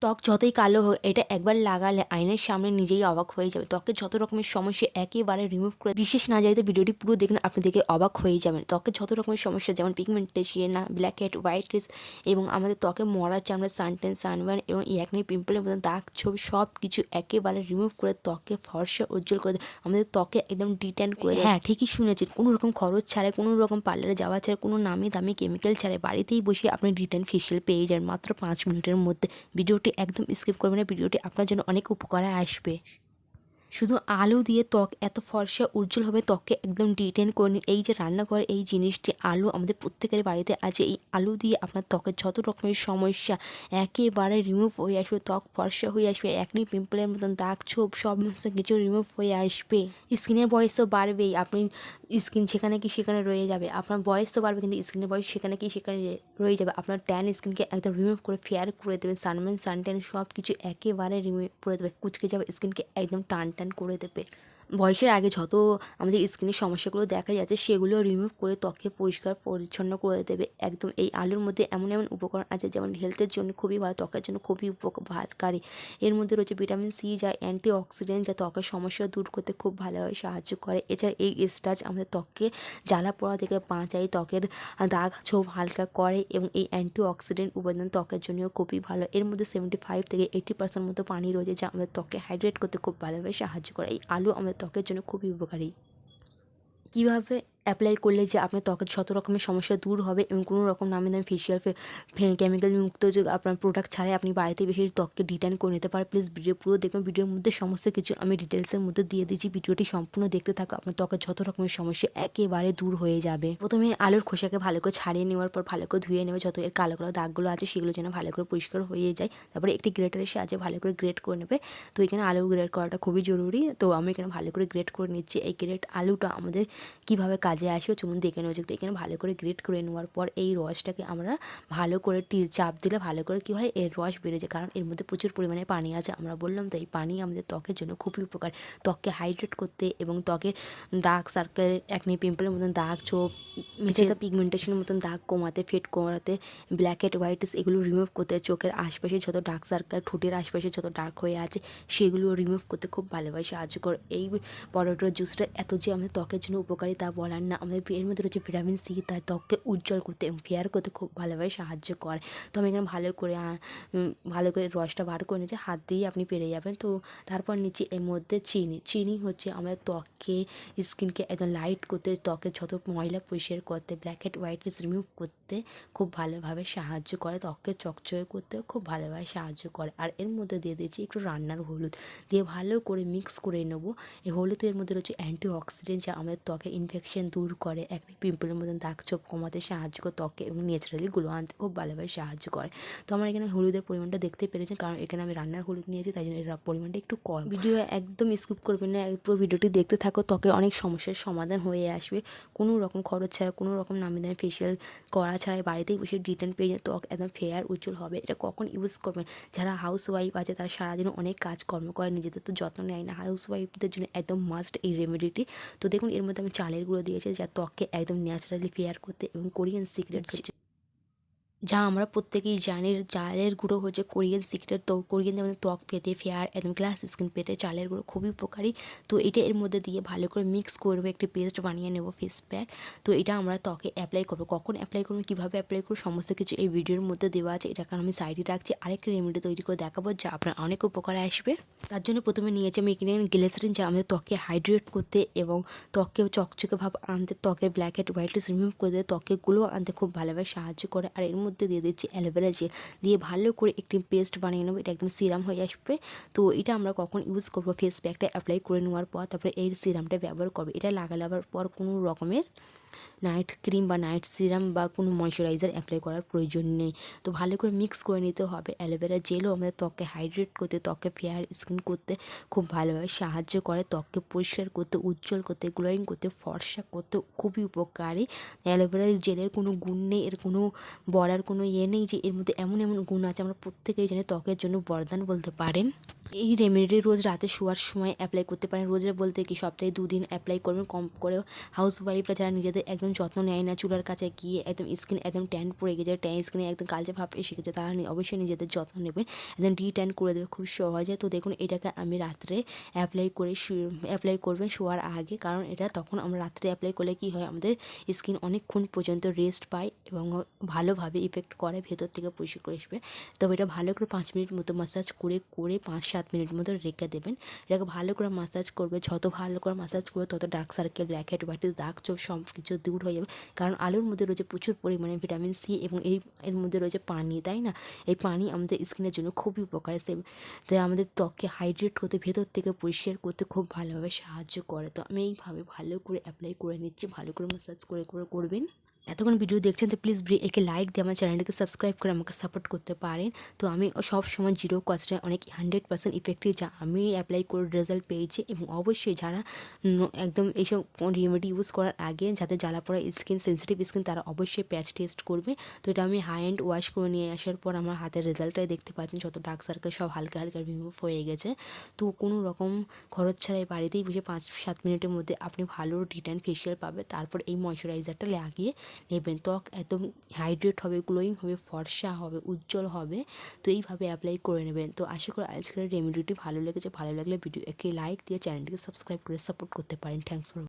ত্বক যতই কালো হোক এটা একবার লাগালে আয়নার সামনে নিজেই অবাক হয়ে যাবে। ত্বকের যত রকমের সমস্যা একেবারে রিমুভ করে বিশেষ না যাইতে ভিডিওটি পুরো দেখুন, আপনি দেখে অবাক হয়ে যাবেন। ত্বকের যত রকমের সমস্যা যেমন pigmentation, black head, white heads এবং আমাদের ত্বকে মরা চামড়া, সানটেন, সানবার্ন এবং একনি পিম্পলের মতন দাগ ছোপ সব কিছু একেবারে রিমুভ করে ত্বকে ফর্সা উজ্জ্বল করে দেয়। আমাদের ত্বকে একদম ডিট্যান করে দেয়। হ্যাঁ, ঠিকই শুনেছেন, কোনো রকম খরচ ছাড়াই, কোনো রকম পার্লারে যাওয়া ছাড়া, কোনো নামি দামি কেমিক্যাল ছাড়াই বাড়িতেই বসে আপনি ডিট্যান ফেশিয়াল পেয়ে যান মাত্র 5 মিনিটের মধ্যে। ভিডিওটি একদম স্কিপ করবেন না, ভিডিওটি আপনার জন্য অনেক উপকারে আসবে। শুধু আলু দিয়ে ত্বক এত ফর্সা উজ্জ্বল হবে, ত্বককে একদম ডিটেন করে নিন। এই যে রান্নাঘর এই জিনিসটি আলু আমাদের প্রত্যেকের বাড়িতে আছে। এই আলু দিয়ে আপনার ত্বকের যত রকমের সমস্যা একেবারে রিমুভ হয়ে আসবে, ত্বক ফর্সা হয়ে আসবে, একনি পিম্পলের মতন দাগ ছোপ সমস্ত কিছু রিমুভ হয়ে আসবে। স্কিনের বয়স তো বাড়বেই, আপনি স্কিন সেখানে কি সেখানে রয়ে যাবে, আপনার বয়স তো বাড়বে কিন্তু স্কিনের বয়স সেখানে কি সেখানে রয়ে যাবে। আপনার ট্যান স্কিনকে একদম রিমুভ করে ফেয়ার করে দেবে, সানম্যান সানট্যান সব কিছু একেবারে রিমুভ করে দেবে, কুচকে যাবে স্কিনকে একদম টান টান করে দেবে। বয়সের আগে যত আমাদের স্কিনের সমস্যাগুলো দেখা যাচ্ছে সেগুলো রিমুভ করে ত্বককে পরিষ্কার পরিচ্ছন্ন করে দেবে একদম। এই আলুর মধ্যে এমন এমন উপকরণ আছে যেমন হেলথের জন্য খুবই ভালো, ত্বকের জন্য খুবই উপকারী। এর মধ্যে রয়েছে ভিটামিন সি, যা অ্যান্টি অক্সিডেন্ট, যা ত্বকের সমস্যা দূর করতে খুব ভালোভাবে সাহায্য করে। এছাড়া এই স্টার্চ আমাদের ত্বককে জ্বালা পোড়া থেকে বাঁচায়, ত্বকের দাগ ছোপ হালকা করে এবং এই অ্যান্টি অক্সিডেন্ট উপাদান ত্বকের জন্য খুবই ভালো। এর মধ্যে 75 থেকে 80% মতো পানি রয়েছে, যা আমাদের ত্বককে হাইড্রেট করতে খুব ভালোভাবে সাহায্য করে। এই আলু আমাদের ত্বকের জন্য খুবই উপকারী। কীভাবে অ্যাপ্লাই করলে যে আপনার ত্বকের যত রকমের সমস্যা দূর হবে এবং কোনো রকম নামি দামি ফেশিয়াল কেমিক্যাল মুক্ত যে আপনার প্রোডাক্ট ছাড়াই আপনি বাড়িতে বেশি ত্বককে ডিটেন করে নিতে পারেন। প্লিজ ভিডিও পুরো দেখুন, ভিডিওর মধ্যে সমস্ত কিছু আমি ডিটেলসের মধ্যে দিয়ে দিচ্ছি, ভিডিওটি সম্পূর্ণ দেখতে থাকো, আপনার ত্বকের যত রকমের সমস্যা একেবারে দূর হয়ে যাবে। প্রথমে আলুর খোসাকে ভালো করে ছাড়িয়ে নেওয়ার পর ভালো করে ধুয়ে নেবে, যত এর কালো কালো দাগগুলো আছে সেগুলো যেন ভালো করে পরিষ্কার হয়ে যায়। তারপরে একটি গ্রেটারের সাহায্যে ভালো করে গ্রেট করে নেবে। তো এখানে আলু গ্রেট করাটা খুবই জরুরি, তো আমি এখানে ভালো করে গ্রেট করে নিচ্ছি। এই গ্রেট আলুটা আমাদের কীভাবে কাজে আসবে চলুন দেখে নেওয়া যাক। এখানে ভালো করে গ্রেট করে নেওয়ার পর এই রসটাকে আমরা ভালো করে চাপ দিলে ভালো করে কী হয়, এর রস বেড়ে যায়, কারণ এর মধ্যে প্রচুর পরিমাণে পানি আছে। আমরা বললাম তো এই পানি আমাদের ত্বকের জন্য খুবই উপকার, ত্বককে হাইড্রেট করতে এবং ত্বকের ডার্ক সার্কেল, একনি পিম্পলের মতন দাগ ছোপ, মেচেদা পিগমেন্টেশনের মতন দাগ কমাতে, ফেড কমাতে, ব্ল্যাক হেড হোয়াইট হেডস এগুলো রিমুভ করতে, চোখের আশপাশে যত ডার্ক সার্কেল, ঠোঁটের আশপাশে যত ডার্ক হয়ে আছে সেগুলো রিমুভ করতে খুব ভালোভাবে সাহায্য করে। এই পরোটার জুসটা এত যে আমাদের ত্বকের জন্য উপকারী তা বলার না। আমাদের এর মধ্যে রয়েছে ভিটামিন সি, তাই ত্বককে উজ্জ্বল করতে এবং ফেয়ার করতে খুব ভালোভাবে সাহায্য করে। তো আমি এখানে ভালো করে রসটা বার করে নিচ্ছি, হাত দিয়ে আপনি পেরে যাবেন। তো তারপর নিচ্ছি এর মধ্যে চিনি হচ্ছে আমাদের ত্বককে স্কিনকে একদম লাইট করতে, ত্বকের যত ময়লা পরিষ্কার করতে, black head white heads remove করতে খুব ভালোভাবে সাহায্য করে, ত্বককে চকচকে করতে খুব ভালোভাবে সাহায্য করে। আর এর মধ্যে দিয়ে দিচ্ছি একটু রান্নার হলুদ, দিয়ে ভালো করে মিক্স করে নেবো। এই হলুদের মধ্যে রয়েছে অ্যান্টি অক্সিডেন্ট, যা আমাদের ত্বকের ইনফেকশন দূর করে, একটি পিম্পলের মতন দাগ ছোপ কমাতে সাহায্য করে, ত্বকে এবং ন্যাচারালি গ্লো আনতে খুব ভালোভাবে সাহায্য করে। তো আমার এখানে হলুদের পরিমাণটা দেখতে পেরেছেন, কারণ এখানে আমি রান্নার হলুদ নিয়েছি, তাই জন্য এর পরিমাণটা একটু কম। ভিডিও একদম স্কিপ করবেন না, পুরো ভিডিওটি দেখতে থাকো, ত্বকে অনেক সমস্যার সমাধান হয়ে আসবে। কোনো রকম খরচ ছাড়া, কোনো রকম নামি দামি ফেশিয়াল করা ছাড়াই বাড়িতেই বসে ডিটেন পেয়ে যায়, ত্বক একদম ফেয়ার উজ্জ্বল হবে। এটা কখন ইউজ করবেন, যারা হাউস ওয়াইফ আছে তারা সারাদিন অনেক কাজকর্ম করে, নিজেদের তো যত্ন নেয় না, হাউস ওয়াইফদের জন্য একদম মাস্ট এই রেমেডিটি। তো দেখুন এর মধ্যে আমি চালের গুঁড়ো দিয়েছি, যা ত্বককে একদম ন্যাচারালি ফেয়ার করতে এবং কোরিয়ান সিক্রেট হচ্ছে, যা আমরা প্রত্যেকেই জানি, চালের গুঁড়ো হচ্ছে কোরিয়ান সিক্রেট। তো কোরিয়ান যেমন ত্বক পেতে, ফেয়ার একদম গ্লাস স্কিন পেতে চালের গুঁড়ো খুবই উপকারী। তো এটা এর মধ্যে দিয়ে ভালো করে মিক্স করবো, একটি পেস্ট বানিয়ে নেব ফেস প্যাক। তো এটা আমরা ত্বকে অ্যাপ্লাই করবো, কখন অ্যাপ্লাই করবো, কীভাবে অ্যাপ্লাই করবো সমস্ত কিছু এই ভিডিওর মধ্যে দেওয়া আছে। এটা কারণ আমি সাইডে রাখছি, আরেকটি রেমেডি তৈরি করে দেখাবো যা আপনার অনেক উপকারে আসবে। তার জন্য প্রথমে নিয়েছি আমি এখানে গ্লিসারিন, যা আমাদের ত্বককে হাইড্রেট করতে এবং ত্বককে চকচকে ভাব আনতে, ত্বকের black head white heads remove করে দেয়, ত্বকে গ্লো আনতে খুব ভালোভাবে সাহায্য করে। আর এর মধ্যে দিয়ে দিচ্ছি অ্যালোভেরা জেল, দিয়ে ভালো করে একটি পেস্ট বানিয়ে নেবো, এটা একদম সিরাম হয়ে আসবে। তো এটা আমরা কখন ইউজ করবো, ফেস প্যাকটা অ্যাপ্লাই করে নেওয়ার পর তারপরে এই সিরামটা ব্যবহার করবো। এটা লাগাবার পর কোনো রকমের নাইট ক্রিম বা নাইট সিরাম বা কোনো ময়শ্চারাইজার অ্যাপ্লাই করার প্রয়োজন নেই। তো ভালো করে মিক্স করে নিতে হবে। অ্যালোভেরা জেলও আমাদের ত্বককে হাইড্রেট করতে, ত্বককে ফেয়ার স্কিন করতে খুব ভালোভাবে সাহায্য করে, ত্বককে পরিষ্কার করতে, উজ্জ্বল করতে, গ্লোয়িং করতে, ফর্সা করতে খুবই উপকারী। অ্যালোভেরা জেলের কোনো গুণ নেই, এর কোনো বলার কোনো নেই যে এর মধ্যে এমন এমন গুণ আছে, আমরা প্রত্যেকেই জানি ত্বকের জন্য বরদান বলতে পারেন। এই রেমেডি রোজ রাতে শোয়ার সময় অ্যাপ্লাই করতে পারেন। রোজের বলতে কি সপ্তাহে 2 দিন অ্যাপ্লাই করবেন কম করে। হাউসওয়াইফরা যারা নিজেদের একদম যত্ন নেয় না, চুলার কাছে গিয়ে একদম স্কিন একদম ট্যান পড়ে গেছে, স্কিনে একদম কালচে ভাব এসে গেছে, তারা অবশ্যই নিজেদের যত্ন নেবেন, একদম ট্যান করে দেবে খুব সহজে। তো দেখুন এটাকে আমি রাত্রে অ্যাপ্লাই করবেন শোয়ার আগে, কারণ এটা তখন আমরা রাত্রে অ্যাপ্লাই করলে কি হয়, আমাদের স্কিন অনেকক্ষণ পর্যন্ত রেস্ট পায় এবং ভালোভাবে ইফেক্ট করে, ভেতর থেকে পরিষ্কার করে আসবে। তবে এটা ভালো করে 5 মিনিট মতো ম্যাসাজ করে 5-7 মিনিট মতো রেখে দেবেন। এটাকে ভালো করে ম্যাসাজ করবে, যত ভালো করে ম্যাসাজ করবে তত dark circle, black head, white দাগ চোখ সব কিছু দূর হয়ে যাবে। কারণ আলুর মধ্যে রয়েছে প্রচুর পরিমাণে ভিটামিন সি এবং এর মধ্যে রয়েছে পানি, তাই না? এই পানি আমাদের স্কিনের জন্য খুবই উপকারী, তাই আমাদের ত্বককে হাইড্রেট করতে, ভেতর থেকে পরিষ্কার করতে খুব ভালোভাবে সাহায্য করে। তো আমি এইভাবে ভালো করে অ্যাপ্লাই করে নিচ্ছি, ভালো করে ম্যাসাজ করে করবেন। এতক্ষণ ভিডিও দেখছেন তো প্লিজ একে লাইক দিয়ে আমার চ্যানেলটাকে সাবস্ক্রাইব করে আমাকে সাপোর্ট করতে পারেন। তো আমি সব সময় জিরো কস্টে অনেক 100% ইফেক্টিভ যা আমি অ্যাপ্লাই করে রেজাল্ট পেয়েছি। এবং অবশ্যই যারা একদম এইসব রেমেডি ইউজ করার আগে যাদের জ্বালা পড়া স্কিন, সেন্সিটিভ স্কিন, তারা অবশ্যই প্যাচ টেস্ট করবে। তো এটা আমি হাই হ্যান্ড ওয়াশ করে নিয়ে আসার পর আমার হাতের রেজাল্টটাই দেখতে পাচ্ছেন, যত ডার্ক সার্কেল সব হালকা হালকা রিমুভ হয়ে গেছে। তো কোনো রকম খরচ ছাড়াই বাড়িতেই বসে 5-7 মিনিটের মধ্যে আপনি ভালো ডিট্যান ফেশিয়াল পাবে। তারপর এই ময়শ্চারাইজারটা লাগিয়ে নেবেন, ত্বক একদম হাইড্রেট হবে, গ্লোয়িং হবে, ফর্সা হবে, উজ্জ্বল হবে। তো এইভাবে অ্যাপ্লাই করে নেবেন। তো আশা করি আজকের রেমেডিটি ভালো লেগেছে। ভালো লাগলে ভিডিও একটি লাইক দিয়ে চ্যানেলটিকে সাবস্ক্রাইব করে সাপোর্ট করতে পারেন। Thanks for